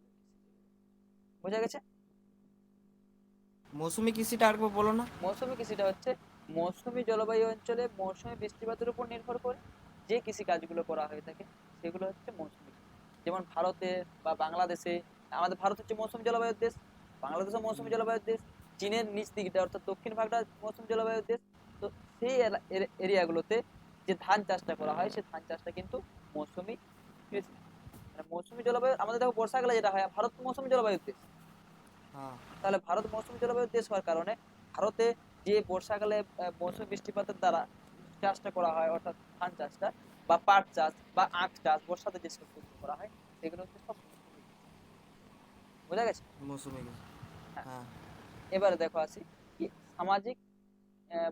বোঝা গেছে? মৌসুমী কৃষিটা আরেকবার বলো না। মৌসুমী কৃষিটা হচ্ছে মৌসুমী জলবায়ু অঞ্চলে মৌসুমী বৃষ্টিপাতের উপর নির্ভর করে যে কৃষি কাজগুলো করা হয়ে থাকে সেগুলো হচ্ছে মৌসুমী কৃষি। যেমন ভারতে বা বাংলাদেশে, আমাদের ভারত হচ্ছে মৌসুমী জলবায়ুর দেশ, বাংলাদেশও মৌসুমী জলবায়ুর দেশ, চীনের নিচ দিকটা অর্থাৎ দক্ষিণ ভাগটা মৌসুমী জলবায়ুর দেশ। তো সেই এরিয়াগুলোতে যে ধান চাষটা করা হয় সেই ধান চাষটা কিন্তু মৌসুমী কৃষি। মানে মৌসুমী জলবায়ু, আমাদের দেখো বর্ষাকালে যেটা হয়, ভারত মৌসুমী জলবায়ুর দেশ, হ্যাঁ, তাহলে ভারত মৌসুমী জলবায়ুর দেশ হওয়ার কারণে ভারতে যে বর্ষাকালে মৌসুমী বৃষ্টিপাতের দ্বারা চাষটা করা হয় অর্থাৎ ধান চাষটা বা পাট চাষ বা আখ চাষ বর্ষাতে যে শস্যগুলো করা হয় সেগুলো হচ্ছে সব মৌসুমী। বোঝা গেছে? মৌসুমী কৃষি। হ্যাঁ। হ্যাঁ, এবারে দেখো আসি কি সামাজিক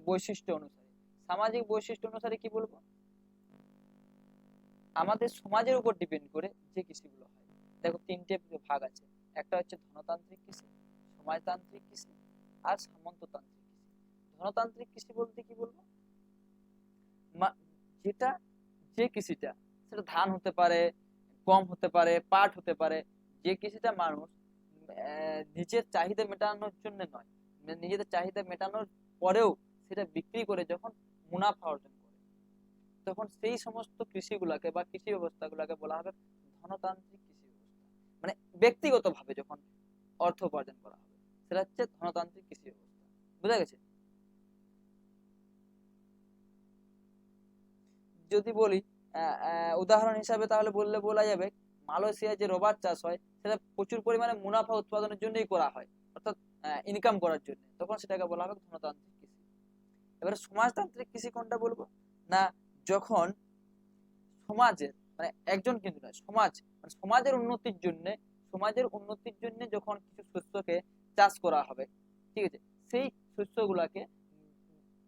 বৈশিষ্ট্য অনুসারে, সামাজিক বৈশিষ্ট্য অনুসারে কি বলবো, আমাদের সমাজের উপর ডিপেন্ড করে যে কৃষিগুলো হয়। দেখো 3টে ভাগ আছে, একটা হচ্ছে ধনতান্ত্রিক কৃষি, সমাজতান্ত্রিক কৃষি আর সামন্ততান্ত্রিক কৃষি। ধনতান্ত্রিক কৃষি বলতে কি বলবো, যেটা যে কৃষিটা, সেটা ধান হতে পারে, গম হতে পারে, পাট হতে পারে, যে কৃষিটা মানুষ নিজের চাহিদা মেটানোর জন্য নয়, নিজেদের চাহিদা মেটানোর পরেও সেটা বিক্রি করে যখন মুনাফা অর্জন করে, তখন সেই সমস্ত কৃষিগুলাকে বা কৃষি ব্যবস্থাগুলোকে বলা হবে ধনতান্ত্রিক কৃষি ব্যবস্থা। মানে ব্যক্তিগতভাবে যখন অর্থ উপার্জন করা হবে সেটা হচ্ছে ধনতান্ত্রিক কৃষি ব্যবস্থা। বুঝা গেছে? যদি বলি উদাহরণ হিসাবে, তাহলে বলা যাবে মালয়েশিয়ায় যে রবার চাষ হয় সেটা প্রচুর পরিমাণে মুনাফা উৎপাদনের জন্যই করা হয়, অর্থাৎ ইনকাম করার জন্য, তখন সেটাকে বলা হবে ধনতান্ত্রিক কৃষি। এবারে সমাজতান্ত্রিক কৃষি কোনটা বলবো না, যখন সমাজের মানে একজন কিন্তু নয়, সমাজ মানে সমাজের উন্নতির জন্য যখন কিছু শস্যকে চাষ করা হবে, ঠিক আছে, সেই শস্যগুলাকে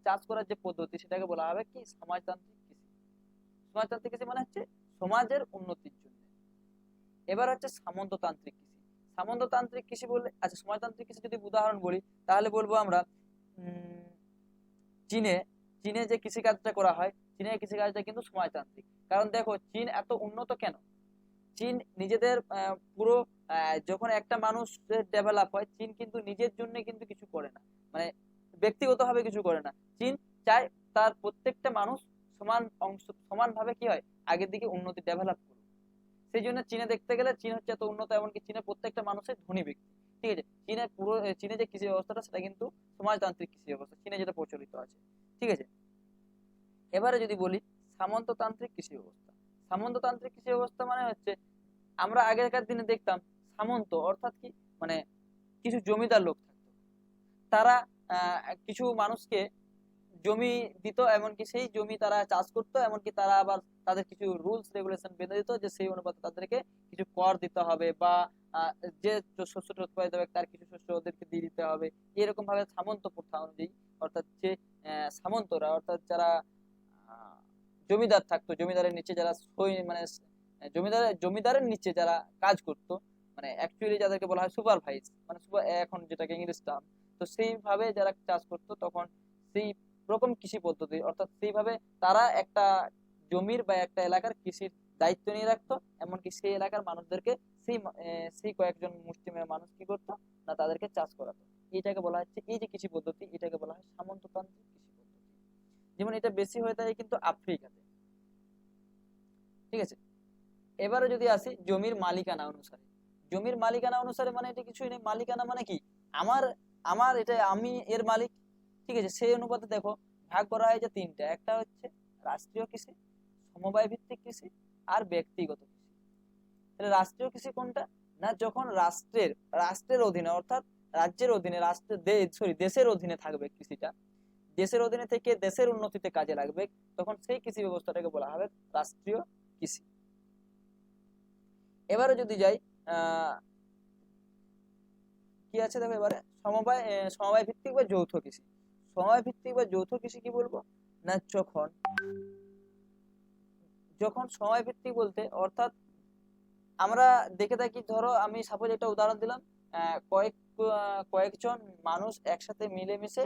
চাষ করার যে পদ্ধতি সেটাকে বলা হবে কি সমাজতান্ত্রিক কৃষি। সমাজতান্ত্রিক কৃষি মানে হচ্ছে সমাজের উন্নতির জন্য। এবার হচ্ছে সামন্ততান্ত্রিক কৃষি। সামন্ততান্ত্রিক কৃষি বললে, আচ্ছা সমাজতান্ত্রিক কৃষি যদি উদাহরণ বলি তাহলে বলবো আমরা চীনে চীনে যে কৃষিকাজটা করা হয়, চীনের কৃষিকাজটা কিন্তু সমাজতান্ত্রিক। কারণ দেখো চীন এত উন্নত কেন, চীন নিজেদের পুরো যখন একটা মানুষ ডেভেলপ হয়, চীন কিন্তু নিজের জন্য কিন্তু কিছু করে না, মানে ব্যক্তিগতভাবে কিছু করে না। চীন চায় তার প্রত্যেকটা মানুষ সমানভাবে কি হয় আগের দিকে উন্নতি ডেভেলপ করুক। সেই জন্য চীনে দেখতে গেলে চীন হচ্ছে এত উন্নত, এমনকি চীনের প্রত্যেকটা মানুষের ধনী ব্যক্তি, ঠিক আছে। চীনে যে কৃষি ব্যবস্থাটা সেটা কিন্তু সমাজতান্ত্রিক কৃষি ব্যবস্থা, চীনে যেটা প্রচলিত আছে, ঠিক আছে। এবারে যদি বলি সামন্ততান্ত্রিক কৃষি ব্যবস্থা। সামন্ততান্ত্রিক কৃষি ব্যবস্থা মানে হচ্ছে আমরা আগেকার দিনে দেখতাম সামন্ত অর্থাৎ কি, মানে কিছু জমিদার লোক থাকতো, তারা কিছু মানুষকে জমি দিত, এমনকি সেই জমি তারা চাষ করতো, এমনকি তারা আবার তাদের কিছু রুলস রেগুলেশন বেঁধে দিত যে সেই অনুপাতে তাদেরকে কিছু কর দিতে হবে, বা যে শস্যটা উৎপাদিত হবে তার কিছু শস্য ওদেরকে দিয়ে দিতে হবে। এরকম ভাবে সামন্ত প্রথা অনুযায়ী, অর্থাৎ যে সামন্তরা অর্থাৎ যারা জমিদার থাকতো, জমিদারের নিচে যারা মানে জমিদারের নিচে যারা কাজ করতো, মানে অ্যাকচুয়ালি যাদেরকে বলা হয় সুপারভাইজ, মানে এখন যেটাকে ইংলিশ টার্ম, তো সেইভাবে যারা চাষ করতো তখন সেই রকম কৃষি পদ্ধতি, অর্থাৎ সেইভাবে তারা একটা জমির বা একটা এলাকার কৃষির দায়িত্ব নিয়ে রাখতো, এমনকি সেই এলাকার মানুষদেরকে সেই কয়েকজন মুষ্টিমেয় মানুষ কি করতো না তাদেরকে চাষ করাতো। এটাকে বলা হচ্ছে, এই যে কৃষি পদ্ধতি এটাকে বলা হয় সামন্ততান্ত্রিক কৃষি পদ্ধতি। যেমন এটা বেশি হয়ে থাকে কিন্তু আফ্রিকাতে, ঠিক আছে। এবারে যদি আসি জমির মালিকানা অনুসারে, জমির মালিকানা অনুসারে মানে এটা কিছুই নেই, মালিকানা মানে কি আমার আমার এটা আমি এর মালিক, ঠিক আছে। সেই অনুপাতে দেখো ভাগ করা হয় যে তিনটা, একটা হচ্ছে রাষ্ট্রীয় কৃষি, সমবায় ভিত্তিক কৃষি আর ব্যক্তিগত কৃষি। তাহলে রাষ্ট্রীয় কৃষি কোনটা না, যখন রাষ্ট্রের অধীনে অর্থাৎ রাজ্যের অধীনে দেশের অধীনে থাকবে কৃষিটা, দেশের অধীনে থেকে দেশের উন্নতিতে কাজে লাগবে, তখন সেই কৃষি ব্যবস্থাটাকে বলা হবে রাষ্ট্রীয় কৃষি। এবারে যদি যাই কি আছে দেখো, এবারে সমবায় ভিত্তিক বা যৌথ কৃষি। সমবায় ভিত্তিক বা যৌথ কৃষি কি বলবো না, যখন সমবায় ভিত্তিক বলতে অর্থাৎ আমরা দেখে থাকি, ধরো আমি সাপোজ একটা উদাহরণ দিলাম, কয়েকজন মানুষ একসাথে মিলেমিশে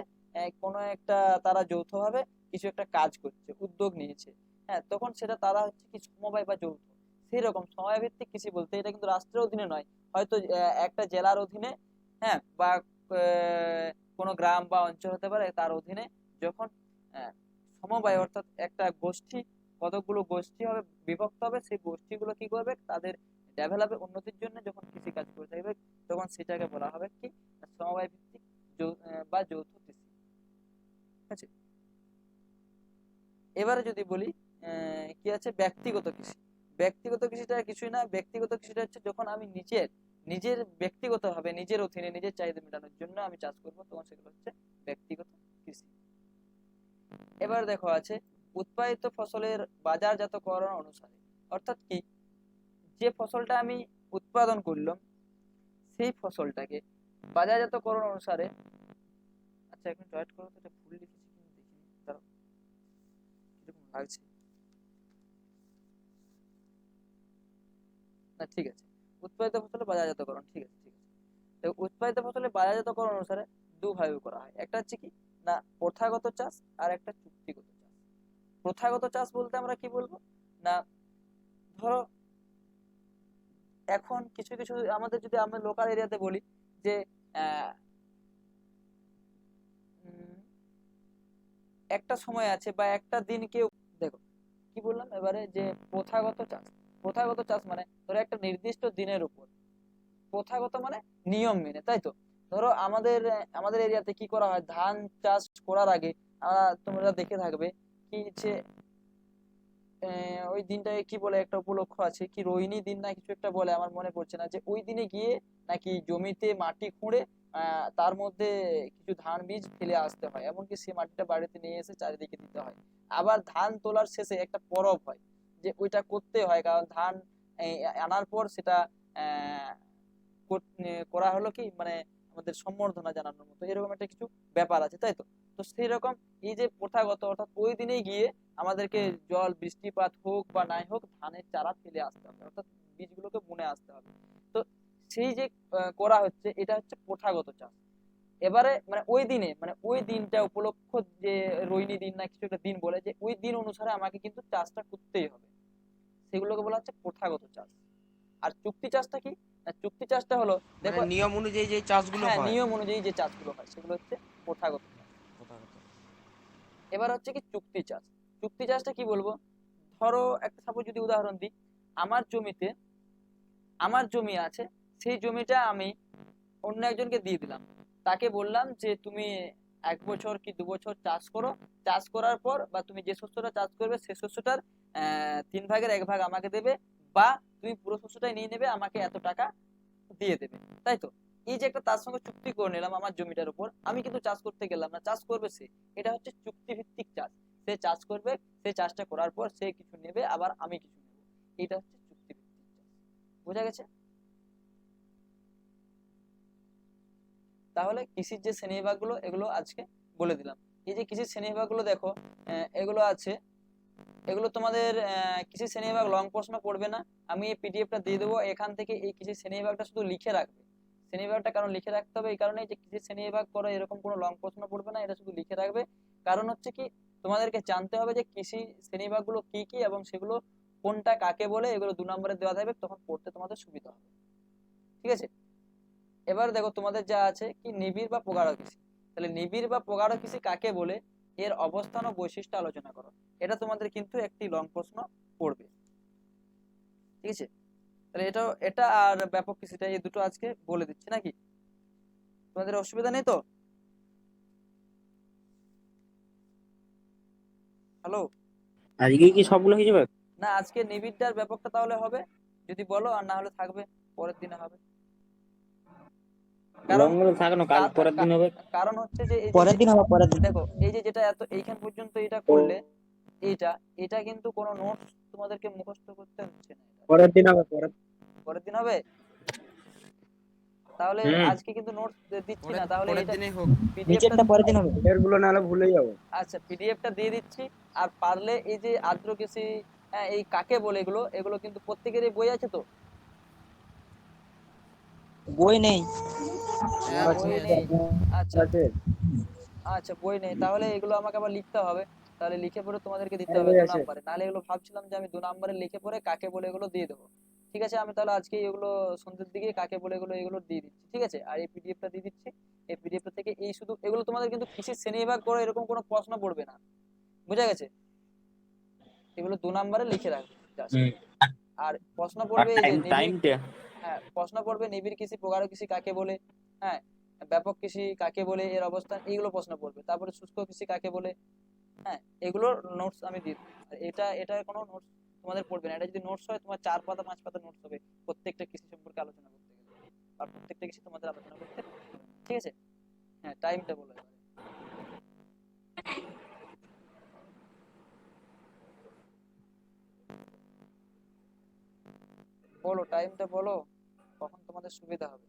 কোনো একটা তারা যৌথভাবে কিছু একটা কাজ করছে, উদ্যোগ নিয়েছে, হ্যাঁ, তখন সেটা তারা হচ্ছে কি সমবায় বা যৌথ। সেই রকম সমবায় ভিত্তিক কৃষি বলতে এটা কিন্তু রাষ্ট্রের অধীনে নয়, হয়তো একটা জেলার অধীনে, হ্যাঁ, বা কোনো গ্রাম বা অঞ্চল হতে পারে তার অধীনে, যখন সমবায় অর্থাৎ একটা গোষ্ঠী, কতগুলো গোষ্ঠী হবে বিভক্ত হবে, সেই গোষ্ঠীগুলো কি করবে তাদের ডেভেলপের উন্নতির জন্য যখন কৃষি কাজ করে থাকবে, তখন সেটাকে বলা হবে কি সমবায় ভিত্তিক বা যৌথ কৃষি, ঠিক আছে। এবারে যদি বলি কি আছে ব্যক্তিগত কৃষি। ব্যক্তিগত কৃষিটা কিছুই না, ব্যক্তিগত কৃষিটা হচ্ছে যখন আমি নিজের ব্যক্তিগত ভাবে নিজের অধীনে নিজের চাহিদা মেটানোর জন্য আমি চাষ করবো, তখন সেগুলো হচ্ছে ব্যক্তিগত কৃষি। এবার দেখো আছে উৎপাদিত ফসলের বাজারজাতকরণ অনুসারে, অর্থাৎ কি যে ফসলটা আমি উৎপাদন করলাম সেই ফসলটাকে বাজারজাতকরণ অনুসারে, আচ্ছা এখন ওয়েট করো তো, এটা ভুল লিখেছি কিনা দেখিনি, দাঁড়াও কিরকম লাগছে না, ঠিক আছে। উৎপাদিত ফসলের বাজারজাতকরণ, ঠিক আছে ঠিক আছে। তো উৎপাদিত ফসলের বাজারজাতকরণ অনুসারে দুভাবে করা হয়, একটা হচ্ছে কি না প্রথাগত চাষ আর একটা চুক্তিগত চাষ। প্রথাগত চাষ বলতে আমরা কি বলবো না, ধরো এখন কিছু কিছু আমাদের যদি আমরা লোকাল এরিয়াতে বলি যে একটা সময় আছে বা একটা দিন কেউ, দেখো কি বললাম এবারে যে প্রথাগত চাষ মানে ধরো একটা নির্দিষ্ট দিনের উপর, প্রথাগত মানে নিয়ম মেনে, তাই তো। ধরো আমাদের এরিয়াতে কি করা হয়, ধান চাষ করার আগে তোমরা দেখে থাকবে কি যে ওই দিনটাকে কি বলে, একটা উপলক্ষ আছে, কি রোহিণী দিন না কিছু একটা বলে, আমার মনে পড়ছে না, যে ওই দিনে গিয়ে নাকি জমিতে মাটি খুঁড়ে তার মধ্যে কিছু ধান বীজ ফেলে আসতে হয়, এমনকি সেই মাটিটা বাড়িতে নিয়ে এসে চারিদিকে দিতে হয়। আবার ধান তোলার শেষে একটা পরব হয়, যে ওইটা করতে হয়, কারণ ধান এই, আনার পর সেটা আহ করা হলো কি মানে আমাদের সম্বর্ধনা জানানোর মতো এরকম একটা কিছু ব্যাপার আছে, তাই তো? তো সেই রকম এই যে প্রথাগত, অর্থাৎ ওই দিনেই গিয়ে আমাদেরকে জল বৃষ্টিপাত হোক বা নাই হোক ধানের চারা ফেলে আসতে হবে, অর্থাৎ বীজগুলোকে বুনে আসতে হবে। তো সেই যে করা হচ্ছে, এটা হচ্ছে প্রথাগত চাষ। এবারে মানে ওই দিনে, মানে ওই দিনটা উপলক্ষ, যে রোহিণী দিন না কিছু একটা দিন বলে, যে ওই দিন অনুসারে আমাকে কিন্তু চাষটা করতেই হবে, সেগুলোকে বলা হচ্ছে প্রথাগত চাষ। আর চুক্তি চাষটা কি? না, চুক্তি চাষটা হলো, মানে দেখো, নিয়ম অনুযায়ী যে চাষগুলো হ্যাঁ, হয়। নিয়ম অনুযায়ী যে চাষগুলো হয় সেগুলো হচ্ছে প্রথাগত চাষ। প্রথাগত। এবার হচ্ছে কি চুক্তি চাষ। চুক্তি চাষটা কি বলবো, ধরো একটা সাপোজ যদি উদাহরণ দিই, আমার জমিতে, আমার জমি আছে, সেই জমিটা আমি অন্য একজনকে দিয়ে দিলাম, তাকে বললাম যে তুমি 1 বছর কি 2 বছর চাষ করো, চাষ করার পর বা তুমি যে শস্যটা চাষ করবে সেই শস্যটার 3 ভাগের 1 ভাগ আমাকে দেবে, বা তুমি পুরো শস্যটাই নিয়ে নেবে, আমাকে এত টাকা দিয়ে দেবে, তাই তো? এই যে একটা তার সঙ্গে চুক্তি করে নিলাম আমার জমিটার উপর, আমি কিন্তু চাষ করতে গেলাম না, চাষ করবে সে। এটা হচ্ছে চুক্তি ভিত্তিক চাষ। সে চাষ করবে, সে চাষটা করার পর সে কিছু নেবে, আবার আমি কিছু নেবো। এটা হচ্ছে চুক্তি ভিত্তিক চাষ। বোঝা গেছে? তাহলে কৃষির যে শ্রেণীবিভাগ গুলো এগুলো আজকে বলে দিলাম। এই যে কৃষির শ্রেণীবিভাগ গুলো দেখো, এগুলো আছে, এগুলো তোমাদের কৃষি শ্রেণীবিভাগ লং প্রশ্ন পড়বে না। আমি এই পিডিএফটা দিয়ে দেবো, এখান থেকে এই কৃষি শ্রেণীবিভাগটা শুধু লিখে রাখবে। শ্রেণীবিভাগটা কারণ লিখে রাখতে হবে এই কারণে, যে কৃষি শ্রেণীবিভাগ করো এরকম কোনো লং প্রশ্ন পড়বে না, এটা শুধু লিখে রাখবে। কারণ হচ্ছে কি, তোমাদেরকে জানতে হবে যে কৃষি শ্রেণীবিভাগ গুলো কি কি এবং সেগুলো কোনটা কাকে বলে, এগুলো 2 নম্বরে দেওয়া থাকবে, তখন পড়তে তোমাদের সুবিধা হবে। ঠিক আছে? এবার দেখো তোমাদের যা আছে কি নিবিড় বা প্রগাঢ় কৃষি। তাহলে নিবিড় বা প্রগাঢ় কৃষি কাকে বলে, এর অবস্থান ও বৈশিষ্ট্য আলোচনা করো। এটা তোমাদের কিন্তু একটি লং প্রশ্ন পড়বে। ঠিক আছে? তাহলে এটা আর ব্যাপক কৃষিটা, এই দুটো আজকে বলে দিচ্ছি নাকি? তোমাদের অসুবিধা নেই তো? হ্যালো? আজকে কি সবগুলো হয়ে যাবে? না, আজকে নিবিড়টার ব্যাপকটা তাহলে হবে, যদি বলো, আর না হলে থাকবে, পরের দিনে হবে। কারণ লং গুলো থাকলো, কাল কা- পরের দিন কা- হবে। কারণ হচ্ছে যে এই যে পরের দিন হবে, পরের দিন। দেখো, এই যে যেটা এত এইখান পর্যন্ত এটা করলে, এইটা এটা কিন্তু কোনো নোটস তোমাদেরকে মুখস্থ করতে হচ্ছে না, এটা পরের দিন হবে, পরের পরের দিন হবে। তাহলে হুম। আজকে কিন্তু নোটস দিচ্ছি পরের না, তাহলে পরের এটা দিনেই হোক। পিডিএফটা, নিচেরটা পরের দিন হবে। দিনের গুলো নাহলে ভুলে যাবো। আচ্ছা পিডিএফটা দিয়ে দিচ্ছি। আর পারলে এই যে আর্দ্র কৃষি, এই কাকে বলে, এগুলো এগুলো কিন্তু প্রত্যেকেরই বই আছে তো? বই নেই। আমার আছে, বই নেই? আচ্ছা, আছে। আচ্ছা, বই নেই, তাহলে এগুলো আমাকে আবার লিখতে হবে। তাহলে লিখে পড়ে তোমাদেরকে দিতে আমার হবে বই দু আছে। নম্বরে, নাহলে এগুলো ভাবছিলাম যে আমি 2 নম্বরে লিখে পড়ে কাকে বলে এগুলো দিয়ে দেবো। ঠিক আছে, আমি তাহলে আজকে এগুলো সন্ধ্যের দিকে কাকে বলে এগুলো এগুলো দিয়ে দিচ্ছি, ঠিক আছে? আর এই পিডিএফটা দিয়ে দিচ্ছি। এই পিডিএফটা থেকে এই শুধু এগুলো তোমাদের কিন্তু কৃষি শ্রেণীবিভাগ করে এরকম কোনো প্রশ্ন পড়বে না। বুঝা গেছে? এগুলো 2 নম্বরে লিখে রাখবে জাস্ট। হুম। আর প্রশ্ন আর পড়বে এই যে নিবিড়, টাইমটা হ্যাঁ, প্রশ্ন পড়বে নিবিড় কৃষি প্রগাঢ় কৃষি কাকে বলে, হ্যাঁ, ব্যাপক কৃষি কাকে বলে, এর অবস্থান, এইগুলো প্রশ্ন পড়বে। তারপরে শুষ্ক কৃষি কাকে বলে, হ্যাঁ, এগুলোর নোটস আমি দিয়ে দেবো। আর এটা কোনো নোটস তোমাদের পড়বে না। এটা যদি নোটস হয়, তোমার 4 পাতা 5 পাতা নোটস হবে প্রত্যেকটা কৃষি সম্পর্কে আলোচনা করতে গেলে, আর প্রত্যেকটা কৃষি তোমাদের আলোচনা করতে। ঠিক আছে? হ্যাঁ, টাইমটা বলো এবারে। বলো টাইমটা বলো, কখন তোমাদের সুবিধা হবে।